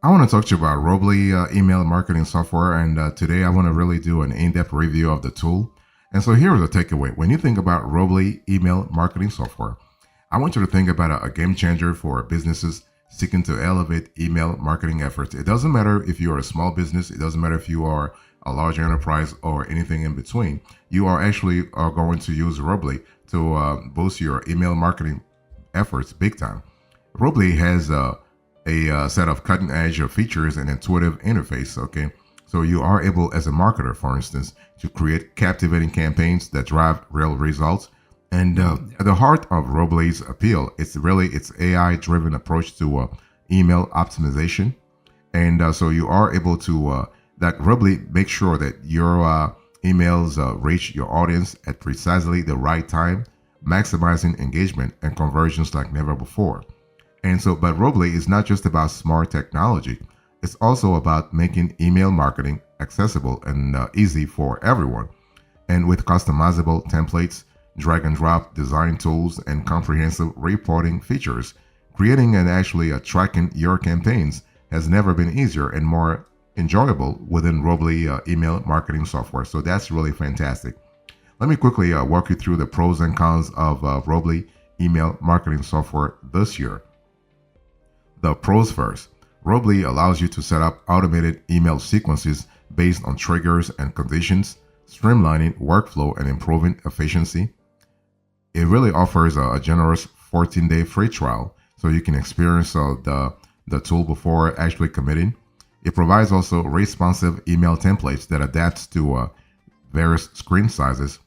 I want to talk to you about Robly email marketing software, and today I want to really do an in-depth review of the tool. And so here's the takeaway: when you think about Robly email marketing software, I want you to think about a game changer for businesses seeking to elevate email marketing efforts. It doesn't matter if you are a small business; it doesn't matter if you are a large enterprise or anything in between. You are actually going to use Robly to boost your email marketing efforts big time. Robly has a set of cutting edge features and intuitive interface. Okay, so you are able, as a marketer, for instance, to create captivating campaigns that drive real results. And at the heart of Robly's appeal, it's really its AI-driven approach to email optimization. And so you are able to that Robly make sure that your emails reach your audience at precisely the right time, maximizing engagement and conversions like never before. And so, but Robly is not just about smart technology. It's also about making email marketing accessible and easy for everyone. And with customizable templates, drag and drop design tools, and comprehensive reporting features, creating and actually tracking your campaigns has never been easier and more enjoyable within Robly email marketing software. So that's really fantastic. Let me quickly walk you through the pros and cons of Robly email marketing software this year. The pros first. Robly allows you to set up automated email sequences based on triggers and conditions, streamlining workflow and improving efficiency. It really offers a generous 14-day free trial so you can experience the tool before actually committing. It provides also responsive email templates that adapts to various screen sizes.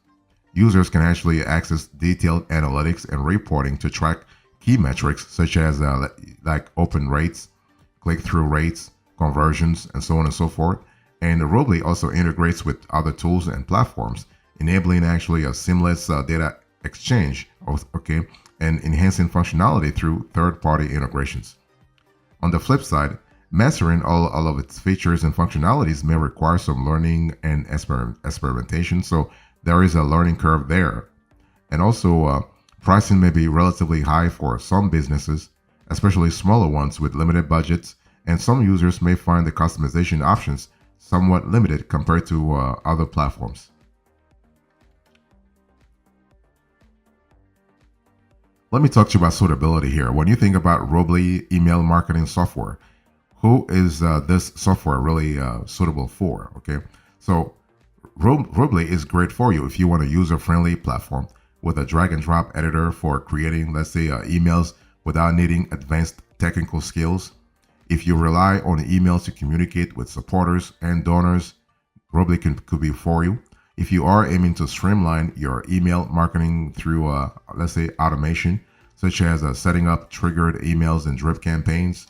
Users can actually access detailed analytics and reporting to track key metrics such as like open rates, click-through rates, conversions, and so on and so forth. And Robly also integrates with other tools and platforms, enabling actually a seamless data exchange, okay, and enhancing functionality through third-party integrations. On the flip side, mastering all of its features and functionalities may require some learning and experimentation, so there is a learning curve there. And also, pricing may be relatively high for some businesses, especially smaller ones with limited budgets, and some users may find the customization options somewhat limited compared to other platforms. Let me talk to you about suitability here. When you think about Robly email marketing software, who is this software really suitable for? Okay, so Robly is great for you if you want a user-friendly platform with a drag and drop editor for creating, let's say, emails without needing advanced technical skills. If you rely on emails to communicate with supporters and donors, Robly could be for you. If you are aiming to streamline your email marketing through, let's say, automation, such as setting up triggered emails and drip campaigns.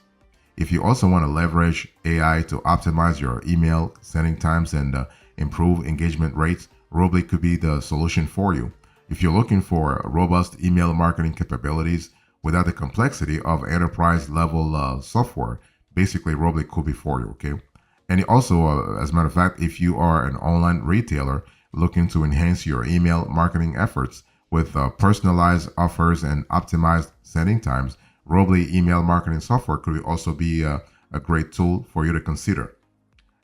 If you also want to leverage AI to optimize your email sending times and improve engagement rates, Robly could be the solution for you. If you're looking for robust email marketing capabilities without the complexity of enterprise level software, basically Robly could be for you, okay? And also, as a matter of fact, if you are an online retailer looking to enhance your email marketing efforts with personalized offers and optimized sending times, Robly email marketing software could also be a great tool for you to consider.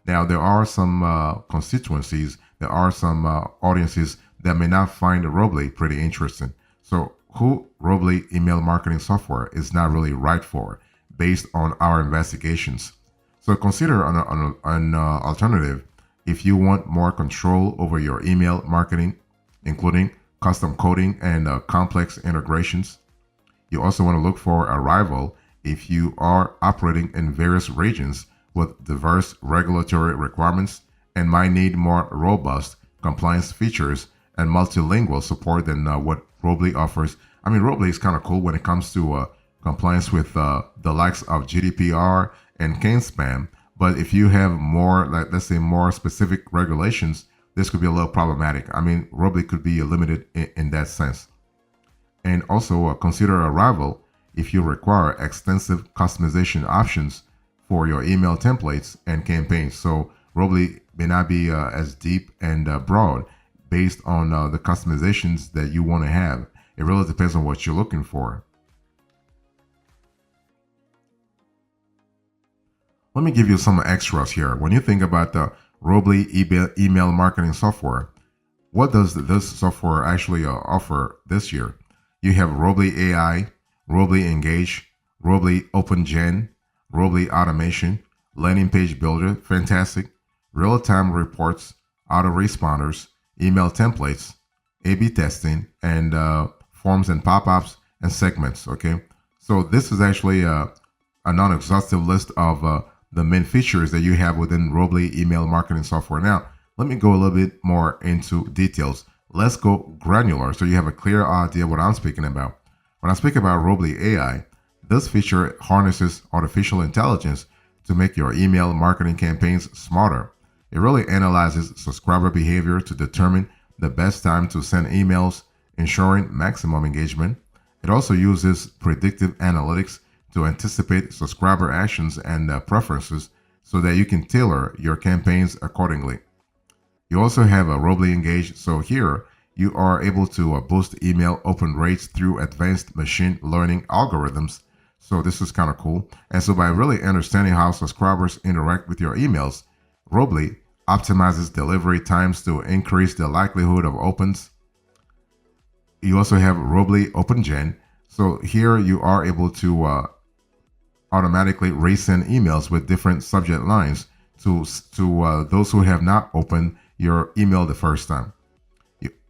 Now, there are some constituencies, there are some audiences that may not find Robly pretty interesting. So, who Robly email marketing software is not really right for, based on our investigations. So, consider an alternative if you want more control over your email marketing, including custom coding and complex integrations. You also want to look for a rival if you are operating in various regions with diverse regulatory requirements and might need more robust compliance features and multilingual support than what Robly offers. I mean, Robly is kind of cool when it comes to compliance with the likes of GDPR and CAN-SPAM. But if you have more, like let's say, more specific regulations, this could be a little problematic. I mean, Robly could be limited in that sense. And also consider a rival if you require extensive customization options for your email templates and campaigns. So Robly may not be as deep and broad based on the customizations that you want to have. It really depends on what you're looking for. Let me give you some extras here. When you think about the Robly email marketing software, what does this software actually offer this year? You have Robly AI, Robly Engage, Robly OpenGen, Robly Automation, Landing Page Builder, fantastic, real-time reports, autoresponders, email templates, A/B testing, and forms and pop-ups and segments. Okay, so this is actually a non-exhaustive list of the main features that you have within Robly email marketing software. Now, let me go a little bit more into details. Let's go granular so you have a clear idea what I'm speaking about. When I speak about Robly AI, this feature harnesses artificial intelligence to make your email marketing campaigns smarter. It really analyzes subscriber behavior to determine the best time to send emails, ensuring maximum engagement. It also uses predictive analytics to anticipate subscriber actions and preferences so that you can tailor your campaigns accordingly. You also have a Robly Engage, so here you are able to boost email open rates through advanced machine learning algorithms. So this is kind of cool. And so by really understanding how subscribers interact with your emails, Robly optimizes delivery times to increase the likelihood of opens. You also have Robly OpenGen. So here you are able to automatically resend emails with different subject lines to those who have not opened your email the first time.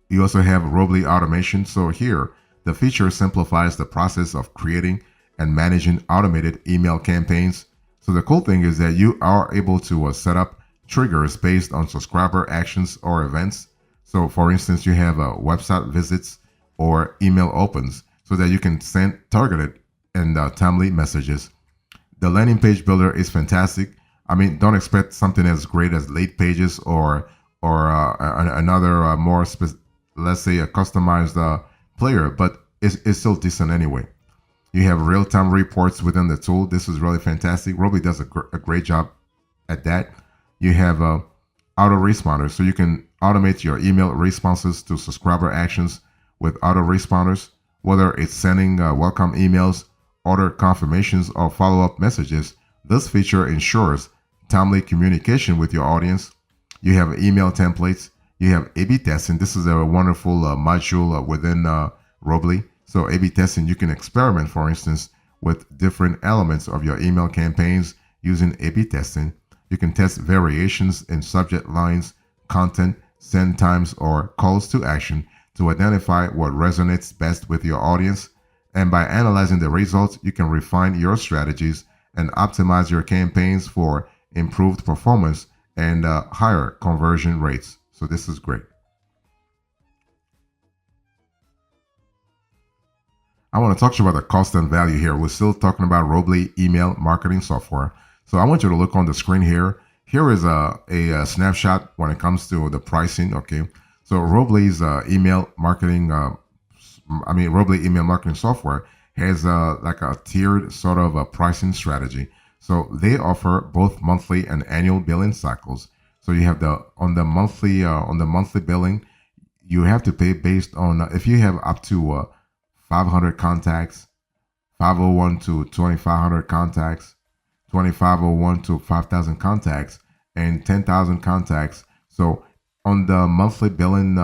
You also have Robly Automation. So here, the feature simplifies the process of creating and managing automated email campaigns. So the cool thing is that you are able to set up triggers based on subscriber actions or events. So for instance, you have website visits or email opens so that you can send targeted and timely messages. The landing page builder is fantastic. I mean, don't expect something as great as late pages or another more let's say a customized player, but it's still decent anyway. You have real-time reports within the tool. This is really fantastic. Robly does a great job at that. You have autoresponders, so you can automate your email responses to subscriber actions with autoresponders, whether it's sending welcome emails, order confirmations, or follow-up messages. This feature ensures timely communication with your audience. You have email templates. You have A/B testing. This is a wonderful module within Robly. So A/B testing, you can experiment, for instance, with different elements of your email campaigns using A/B testing. You can test variations in subject lines, content, send times, or calls to action to identify what resonates best with your audience. And by analyzing the results, you can refine your strategies and optimize your campaigns for improved performance and higher conversion rates. So this is great. I want to talk to you about the cost and value here. We're still talking about Robly email marketing software. So I want you to look on the screen here. Here is a snapshot when it comes to the pricing. Okay. So Robly's email marketing, Robly email marketing software has like a tiered sort of a pricing strategy. So they offer both monthly and annual billing cycles. So you have on the monthly billing, you have to pay based on if you have up to 500 contacts, 501 to 2500 contacts, 2501 to 5000 contacts, and 10,000 contacts. So on the monthly billing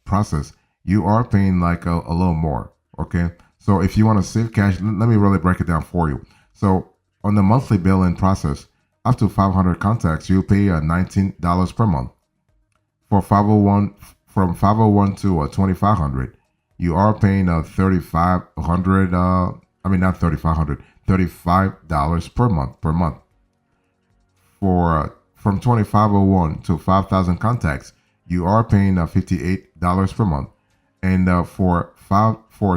process, you are paying like a little more. Okay. So if you want to save cash, let me really break it down for you. So on the monthly billing process, up to 500 contacts, you pay $19 per month. For 501, from 501 to 2500, you are paying $3,500. Not $3,500, $35 per month. For from 2501 to 5000 contacts, you are paying $58 per month. And for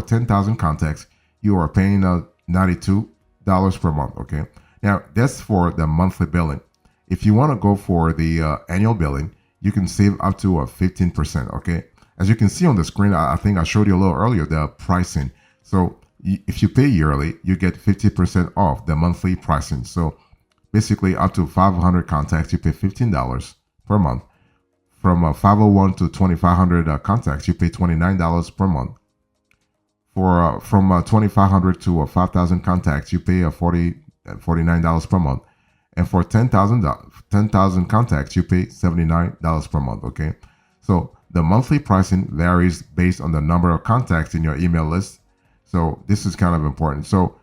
10,000 contacts, you are paying $92 per month. Okay. Now that's for the monthly billing. If you want to go for the annual billing, you can save up to 15%. Okay. As you can see on the screen, I think I showed you a little earlier the pricing. So if you pay yearly, you get 50% off the monthly pricing. So basically, up to 500 contacts, you pay $15 per month. From 501 to 2500 contacts, you pay $29 per month. From 2500 to 5000 contacts, you pay $49 per month. And for 10,000 contacts, you pay $79 per month. Okay. So the monthly pricing varies based on the number of contacts in your email list. So this is kind of important. So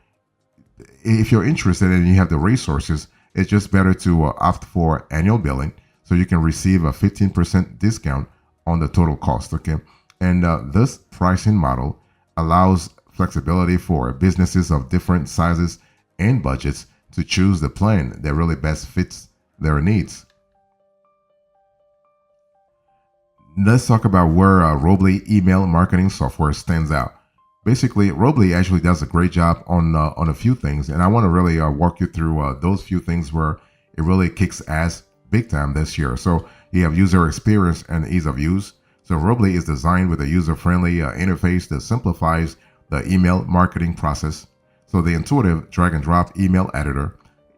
if you're interested and you have the resources, it's just better to opt for annual billing so you can receive a 15% discount on the total cost. Okay. And this pricing model allows flexibility for businesses of different sizes and budgets to choose the plan that really best fits their needs. Let's talk about where Robly email marketing software stands out. Basically, Robly actually does a great job on a few things, and I want to really walk you through those few things where it really kicks ass big time this year. So you have user experience and ease of use. So Robly is designed with a user-friendly interface that simplifies the email marketing process. So the intuitive drag-and-drop email editor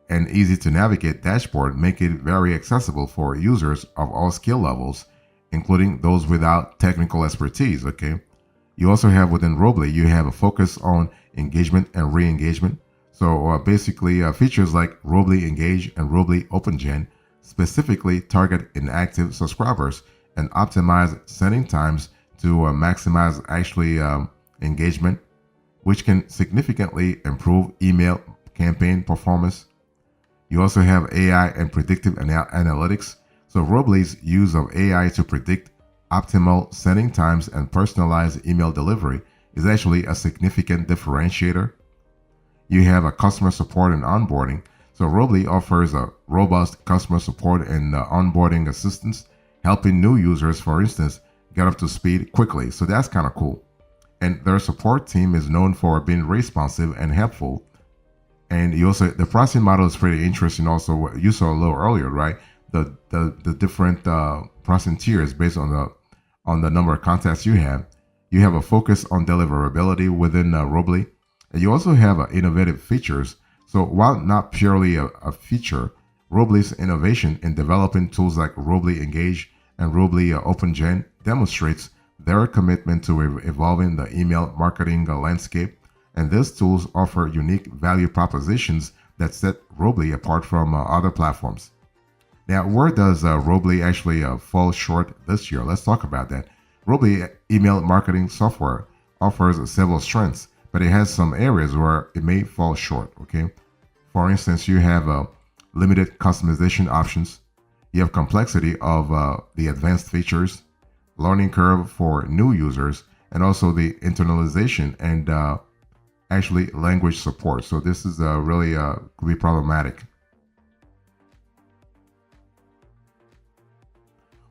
and easy-to-navigate dashboard make it very accessible for users of all skill levels, including those without technical expertise. Okay. You also have within Robly, you have a focus on engagement and re-engagement. So basically, features like Robly Engage and Robly OpenGen specifically target inactive subscribers and optimize sending times to maximize engagement, which can significantly improve email campaign performance. You also have AI and predictive analytics. So Robly's use of AI to predict optimal sending times and personalized email delivery is actually a significant differentiator. You have a customer support and onboarding. So Robly offers a robust customer support and onboarding assistance, helping new users, for instance, get up to speed quickly. So that's kind of cool. And their support team is known for being responsive and helpful. And you also, the pricing model is pretty interesting. Also, what you saw a little earlier, right? The different pricing tiers based on the number of contacts you have. You have a focus on deliverability within Robly, and you also have innovative features. So while not purely a feature, Robly's innovation in developing tools like Robly Engage and Robly OpenGen demonstrates their commitment to evolving the email marketing landscape. And these tools offer unique value propositions that set Robly apart from other platforms. Now, where does Robly actually fall short this year? Let's talk about that. Robly email marketing software offers several strengths, but it has some areas where it may fall short. Okay, for instance, you have limited customization options. You have complexity of the advanced features, learning curve for new users, and also the internalization and language support. So this is really could be problematic.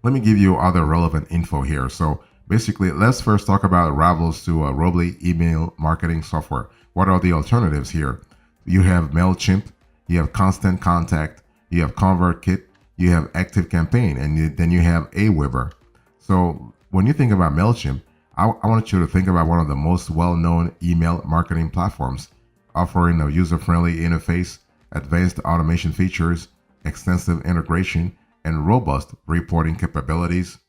Let me give you other relevant info here. So basically, let's first talk about rivals to Robly email marketing software. What are the alternatives here? You have MailChimp, you have Constant Contact, you have ConvertKit, you have ActiveCampaign, and then you have Aweber. So when you think about MailChimp, I want you to think about one of the most well-known email marketing platforms, offering a user-friendly interface, advanced automation features, extensive integration, and robust reporting capabilities.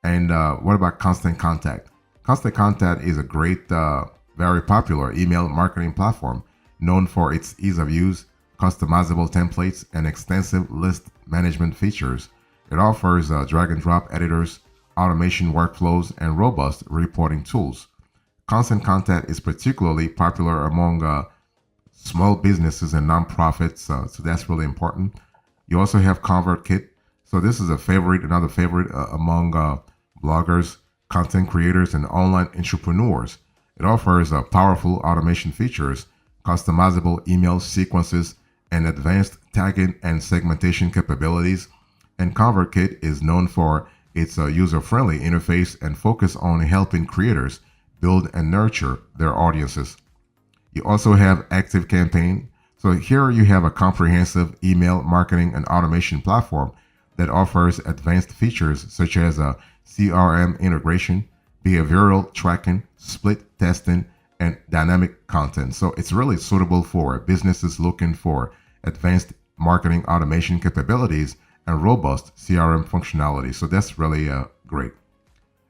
And what about Constant Contact? Constant Contact is a great, very popular email marketing platform known for its ease of use, customizable templates, and extensive list management features. It offers drag and drop editors, automation workflows, and robust reporting tools. Constant Contact is particularly popular among small businesses and nonprofits, so that's really important. You also have ConvertKit. So this is another favorite among bloggers, content creators, and online entrepreneurs. It offers powerful automation features, customizable email sequences, and advanced tagging and segmentation capabilities. And ConvertKit is known for its user-friendly interface and focus on helping creators build and nurture their audiences. You also have ActiveCampaign. So here you have a comprehensive email marketing and automation platform that offers advanced features such as CRM integration, behavioral tracking, split testing, and dynamic content. So it's really suitable for businesses looking for advanced marketing automation capabilities and robust CRM functionality. So that's really great.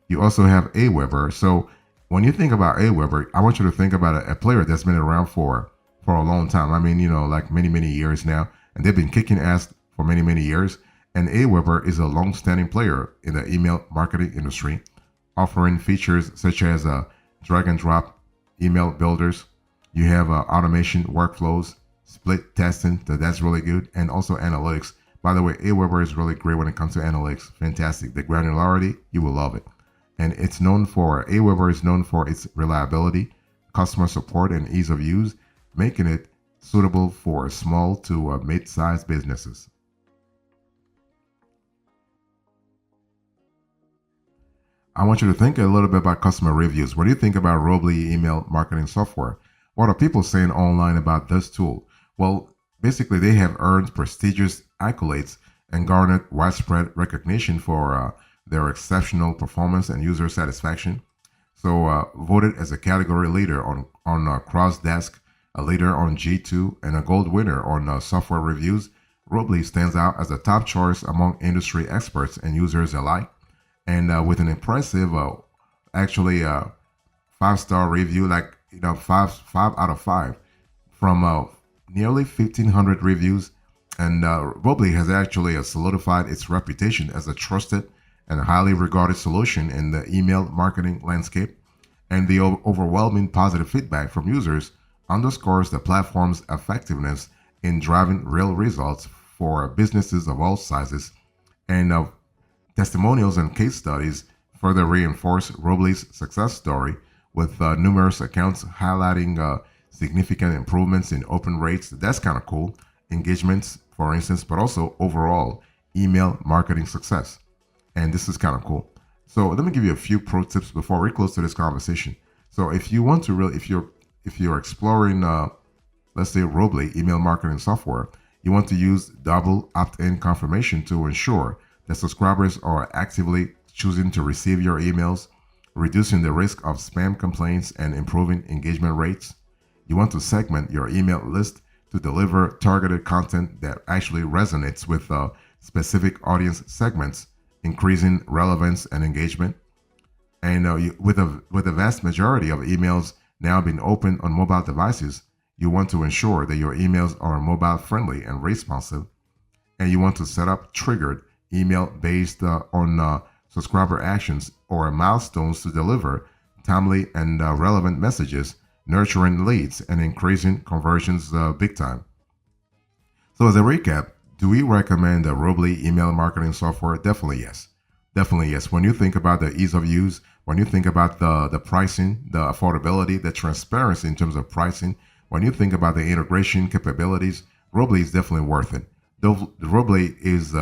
You also have Aweber. So when you think about Aweber, I want you to think about a player that's been around for a long time. I mean, like many years now. and they've been kicking ass for many, many years. And Aweber is a long-standing player in the email marketing industry, offering features such as drag and drop email builders. You have automation workflows, split testing, so that's really good, and also analytics. By the way, Aweber is really great when it comes to analytics. Fantastic. The granularity, you will love it. And Aweber is known for its reliability, customer support, and ease of use, making it suitable for small to mid-sized businesses. I want you to think a little bit about customer reviews. What do you think about Robly email marketing software? What are people saying online about this tool? Well, basically, they have earned prestigious accolades and garnered widespread recognition for their exceptional performance and user satisfaction. So, voted as a category leader on CrossDesk, a leader on G2, and a gold winner on software reviews, Robly stands out as a top choice among industry experts and users alike. And with an impressive, actually, 5-star review, like five out of five from nearly 1,500 reviews. And Robly has actually solidified its reputation as a trusted and highly regarded solution in the email marketing landscape. And the overwhelming positive feedback from users underscores the platform's effectiveness in driving real results for businesses of all sizes. And testimonials and case studies further reinforce Robly's success story, with numerous accounts highlighting significant improvements in open rates. That's kind of cool. Engagements, for instance, but also overall email marketing success. And this is kind of cool. So let me give you a few pro tips before we close to this conversation. So if you want to really, if you're exploring, let's say Robly email marketing software, you want to use double opt-in confirmation to ensure that subscribers are actively choosing to receive your emails, reducing the risk of spam complaints and improving engagement rates. You want to segment your email list to deliver targeted content that actually resonates with specific audience segments, increasing relevance and engagement. And with a vast majority of emails now being opened on mobile devices, you want to ensure that your emails are mobile friendly and responsive. And you want to set up triggered email based on subscriber actions or milestones to deliver timely and relevant messages, nurturing leads and increasing conversions big time. So as a recap, do we recommend the Robly email marketing software? Definitely yes. Definitely yes. When you think about the ease of use, when you think about the pricing, the affordability, the transparency in terms of pricing, when you think about the integration capabilities, Robly is definitely worth it. Robly is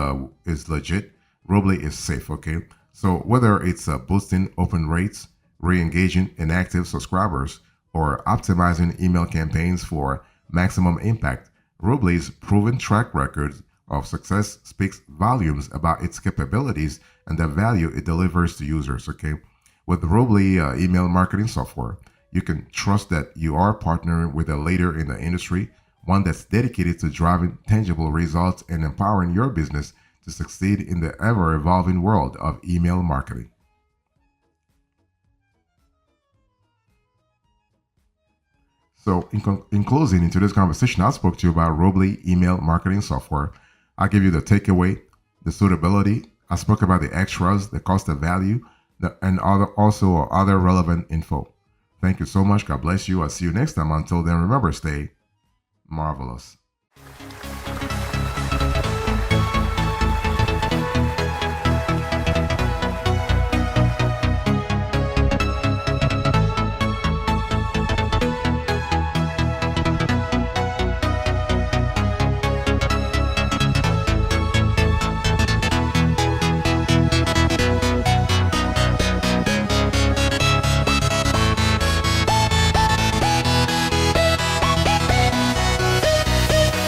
legit. Robly is safe. Okay, so whether it's boosting open rates, re-engaging inactive subscribers, or optimizing email campaigns for maximum impact, Robly's proven track record of success speaks volumes about its capabilities and the value it delivers to users. Okay, with Robly email marketing software, you can trust that you are partnering with a leader in the industry, one that's dedicated to driving tangible results and empowering your business to succeed in the ever-evolving world of email marketing. So, in closing, in today's conversation, I spoke to you about Robly email marketing software. I give you the takeaway, the suitability. I spoke about the extras, the cost of value, and also other relevant info. Thank you so much. God bless you. I'll see you next time. Until then, remember, stay marvelous.